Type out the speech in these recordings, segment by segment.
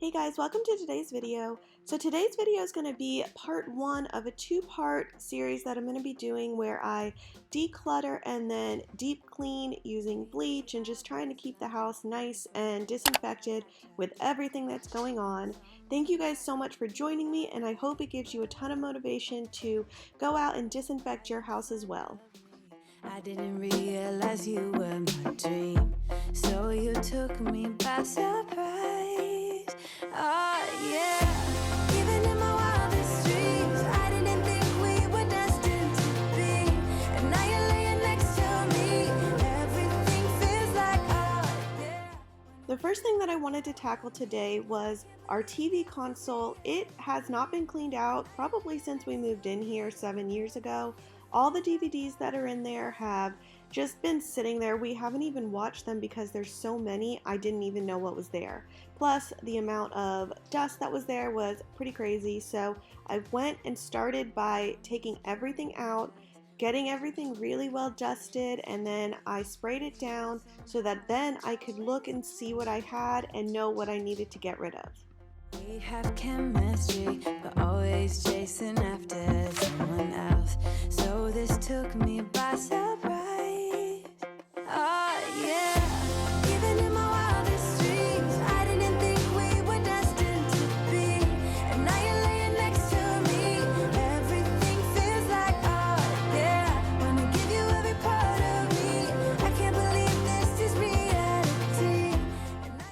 Hey guys, welcome to today's video. So today's video is going to be part one of a two-part series that I'm going to be doing where I declutter and then deep clean using bleach and just trying to keep the house nice and disinfected with everything that's going on. Thank you guys so much for joining me, and I hope it gives you a ton of motivation to go out and disinfect your house as well. I didn't realize you were my dream, so you took me by surprise. Oh yeah, even in my wildest dreams, I didn't think we were destined to be. And now you're laying next to me, everything feels like oh yeah. The first thing that I wanted to tackle today was our TV console. It has not been cleaned out probably since we moved in here 7 years ago. All the DVDs that are in there have just been sitting there. We haven't even watched them because there's so many, I didn't even know what was there. Plus, the amount of dust that was there was pretty crazy. So I went and started by taking everything out, getting everything really well dusted, and then I sprayed it down so that then I could look and see what I had and know what I needed to get rid of. We have chemistry, but always chasing after someone else. So this took me by surprise. Oh yeah, even in my wildest dreams, I didn't think we were destined to be. And now you're laying next to me, everything feels like oh yeah. Wanna give you every part of me, I can't believe this is reality. And now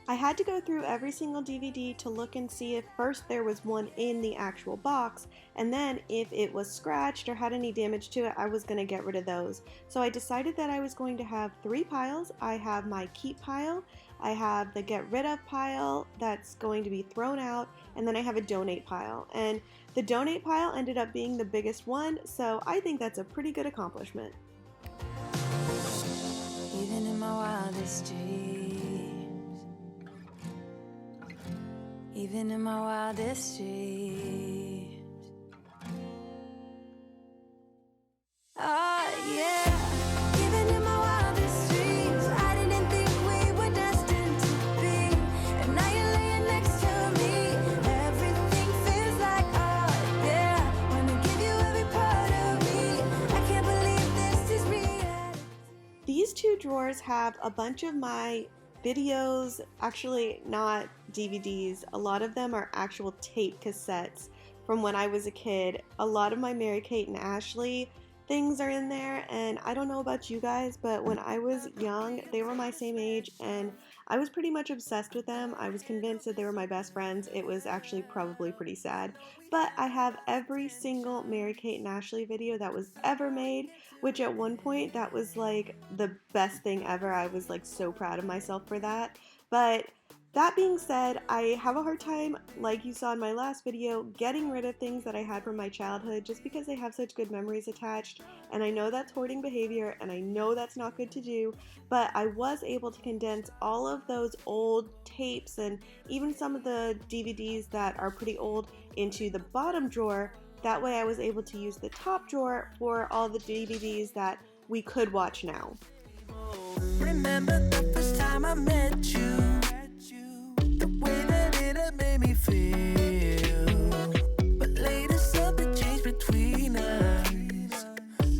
I had to go through every single DVD to look and see if first there was one in the actual box, and then if it was scratched or had any damage to it, I was going to get rid of those. So I decided that I was going to have three piles. I have my keep pile, I have the get rid of pile that's going to be thrown out, and then I have a donate pile. And the donate pile ended up being the biggest one, so I think that's a pretty good accomplishment. even in my wildest dreams, even in my wildest dreams. Oh yeah, even in my wildest dreams, I didn't think we were destined to be. And now you're laying next to me, everything feels like oh yeah. Wanna give you every part of me, I can't believe this is reality. These two drawers have a bunch of my videos, actually not DVDs. A lot of them are actual tape cassettes from when I was a kid. A lot of my Mary Kate and Ashley things are in there, and I don't know about you guys, but when I was young, they were my same age and I was pretty much obsessed with them. I was convinced that they were my best friends. It was actually probably pretty sad, but I have every single Mary Kate and Ashley video that was ever made, which at one point that was like the best thing ever. I was like so proud of myself for that. But that being said, I have a hard time, like you saw in my last video, getting rid of things that I had from my childhood just because they have such good memories attached, and I know that's hoarding behavior and I know that's not good to do, but I was able to condense all of those old tapes and even some of the DVDs that are pretty old into the bottom drawer. That way I was able to use the top drawer for all the DVDs that we could watch now. Remember the first time I met you, the way that it had made me feel. But later something changed between us,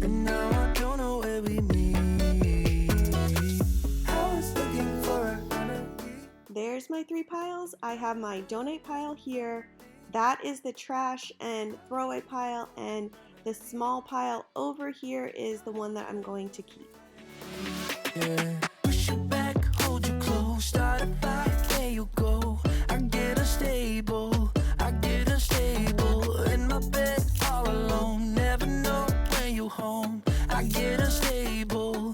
and now I don't know where we meet. I was looking for a remedy. There's my three piles. I have my donate pile here. That is the trash and throwaway pile, and the small pile over here is the one that I'm going to keep. Yeah. Push you back, hold you close, start a fight, there you go. I get unstable, in my bed all alone, never know when you home. I get unstable,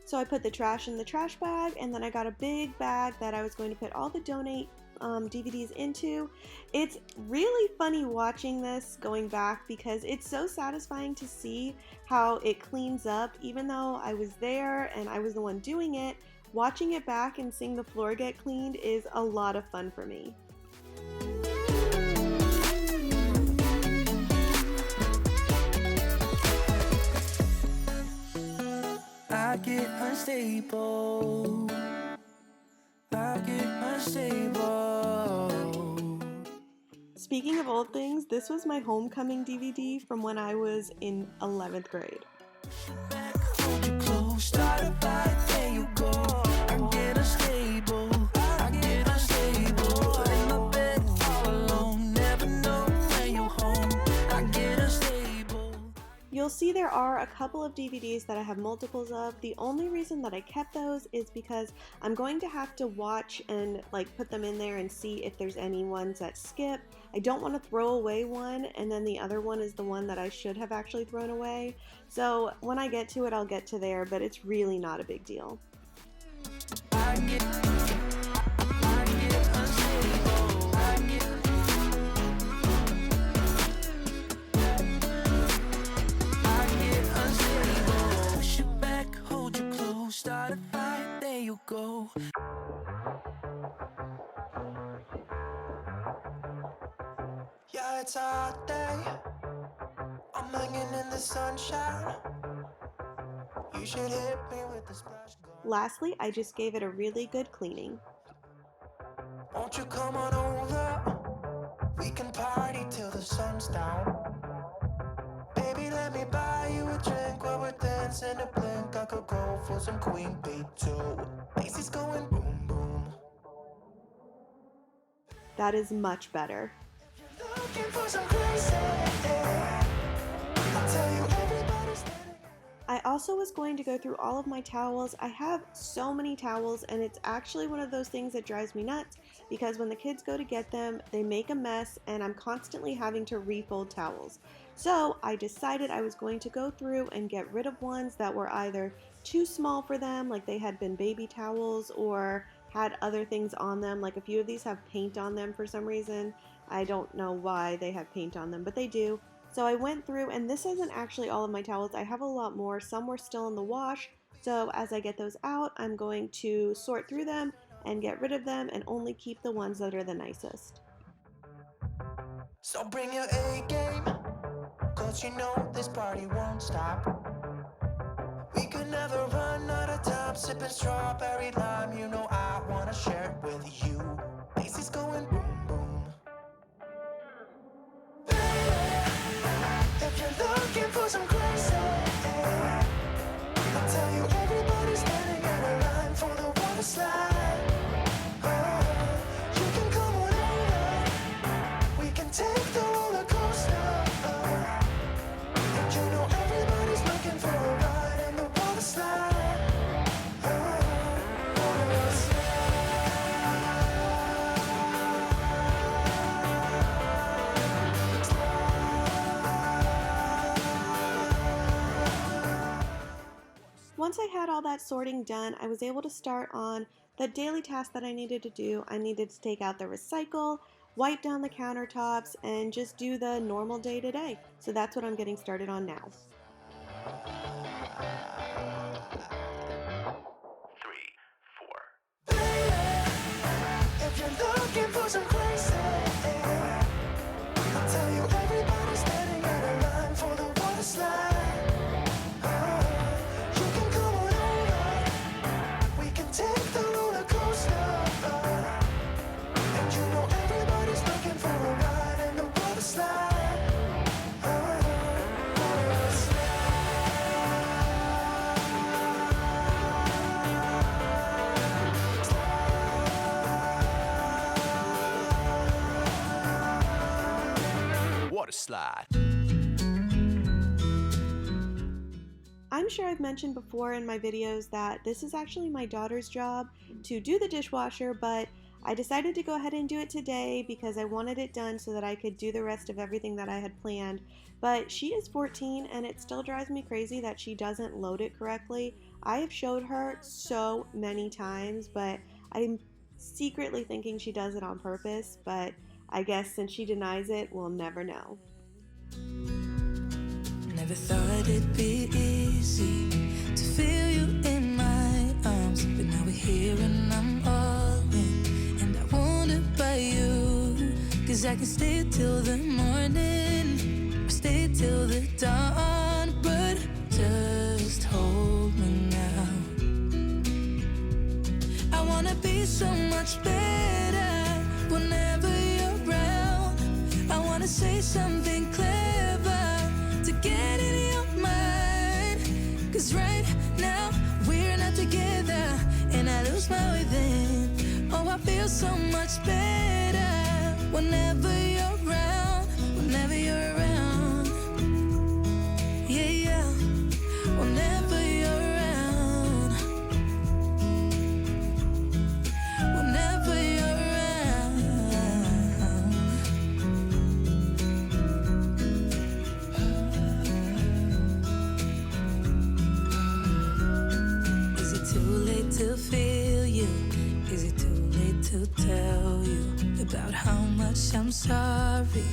So I put the trash in the trash bag, and then I got a big bag that I was going to put all the donate DVDs into. It's really funny watching this going back because it's so satisfying to see how it cleans up. Even though I was there and I was the one doing it, watching it back and seeing the floor get cleaned is a lot of fun for me. I I get unstable. I get unstable. Speaking of old things, this was my homecoming DVD from when I was in 11th grade. Hold you close, start a fight, there you go. I get unstable. I get unstable. In my bed all alone, never know when you're home. I get unstable. You'll see there are a couple of DVDs that I have multiples of. The only reason that I kept those is because I'm going to have to watch and put them in there and see if there's any ones that skip. I don't want to throw away one and then the other one is the one that I should have actually thrown away. So when I get to it, I'll get to there, but it's really not a big deal. I get unstable. I get unstable. Push you back, hold you close, start a fight, there you go. Yeah, it's a hot day. I'm hanging in the sunshine. You should hit me with the splash gun. Lastly, I just gave it a really good cleaning. Won't you come on over? We can party till the sun's down. Baby, let me buy you a drink while we're dancing a blink. I could go for some Queen Bee too. Macy's going boom boom. That is much better. Looking for some crazy. I'll tell you everybody's standing. I also was going to go through all of my towels. I have so many towels and it's actually one of those things that drives me nuts because when the kids go to get them, they make a mess and I'm constantly having to refold towels. So I decided I was going to go through and get rid of ones that were either too small for them, like they had been baby towels, or had other things on them. Like a few of these have paint on them for some reason. I don't know why they have paint on them, but they do. So I went through, and this isn't actually all of my towels. I have a lot more. Some were still in the wash. So as I get those out, I'm going to sort through them and get rid of them and only keep the ones that are the nicest. So bring your A game, cause you know this party won't stop. We could never run out of time, sipping strawberry lime. You know I wanna share it with you. Macy's going boom boom. If you're looking for some crazy, I'll tell you everybody's standing in a line for the water slide. You can come on over, we can take the roller coaster. And you know everybody's looking for a ride in the water slide. Water slide. Once I had all that sorting done, I was able to start on the daily tasks that I needed to do. I needed to take out the recycle, wipe down the countertops, and just do the normal day-to-day. So that's what I'm getting started on now. 3, 4. If you're looking for some crazy, I'll tell you everybody's standing in a line for the water slide. You can come on over, we can take the roller coaster. And you know everybody's looking for a ride in the water slide. Water slide. Water slide. I'm sure I've mentioned before in my videos that this is actually my daughter's job to do the dishwasher, but I decided to go ahead and do it today because I wanted it done so that I could do the rest of everything that I had planned. But she is 14 and it still drives me crazy that she doesn't load it correctly. I have showed her so many times, but I'm secretly thinking she does it on purpose, but I guess since she denies it, we'll never know. Never thought it'd be easy to feel you in my arms, but now we're here and I'm all in, and I wonder by you, 'cause I can stay till the morning, or stay till the dawn, but just hold me now. be so much better whenever you're around. I wanna say something clever to get in your mind. 'Cause right now we're not together, and I lose my way then. Oh, I feel so much better whenever you're around, whenever you're around. Yeah, yeah, whenever you're around, whenever you're around. Is it too late to feel you? Is it too late to tell you about how much I'm sorry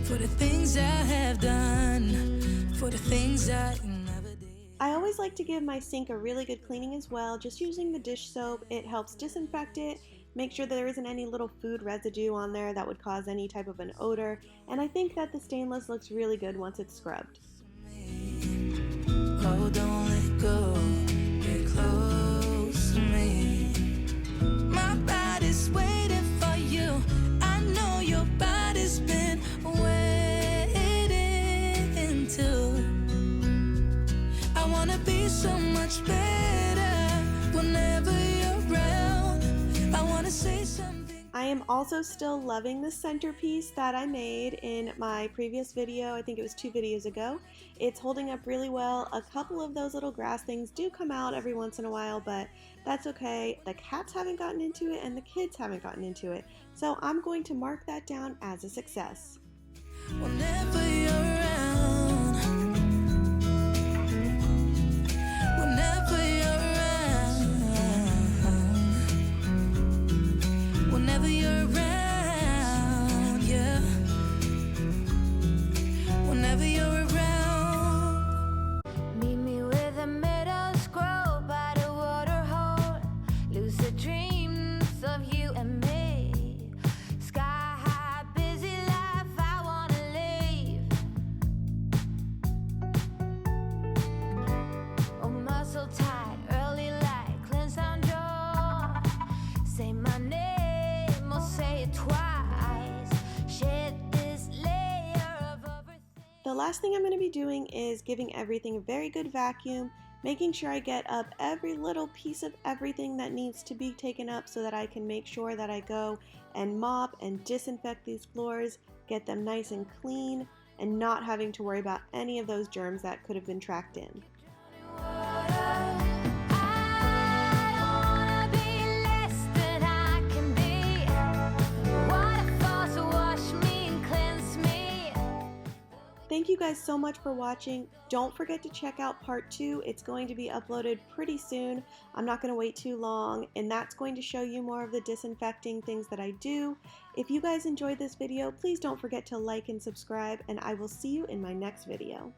for the things I have done, for the things I never did? I always like to give my sink a really good cleaning as well, just using the dish soap. It helps disinfect it, make sure there isn't any little food residue on there that would cause any type of an odor, and I think that the stainless looks really good once it's scrubbed. Oh, don't let go, get close to me. My body's waiting for you. I know your body's been waiting too. I wanna be so much better whenever you're around. I wanna say something. I am also still loving the centerpiece that I made in my previous video. I think it was 2 videos ago. It's holding up really well. A couple of those little grass things do come out every once in a while, but that's okay. The cats haven't gotten into it and the kids haven't gotten into it. So I'm going to mark that down as a success. Whenever you're around, whenever you're around, whenever you're around, yeah, whenever you're around. Meet me where the meadows grow by the water hole. Lucid dreams of you and me. Sky high, busy life, I wanna live. Oh, muscle tight, early light, cleanse down jaw. Say my name or say it twice. Shed this layer of everything. The last thing I'm going to be doing is giving everything a very good vacuum, making sure I get up every little piece of everything that needs to be taken up so that I can make sure that I go and mop and disinfect these floors, get them nice and clean, and not having to worry about any of those germs that could have been tracked in. Thank you guys so much for watching. Don't forget to check out part 2. It's going to be uploaded pretty soon. I'm not going to wait too long, and that's going to show you more of the disinfecting things that I do. If you guys enjoyed this video, please don't forget to like and subscribe, and I will see you in my next video.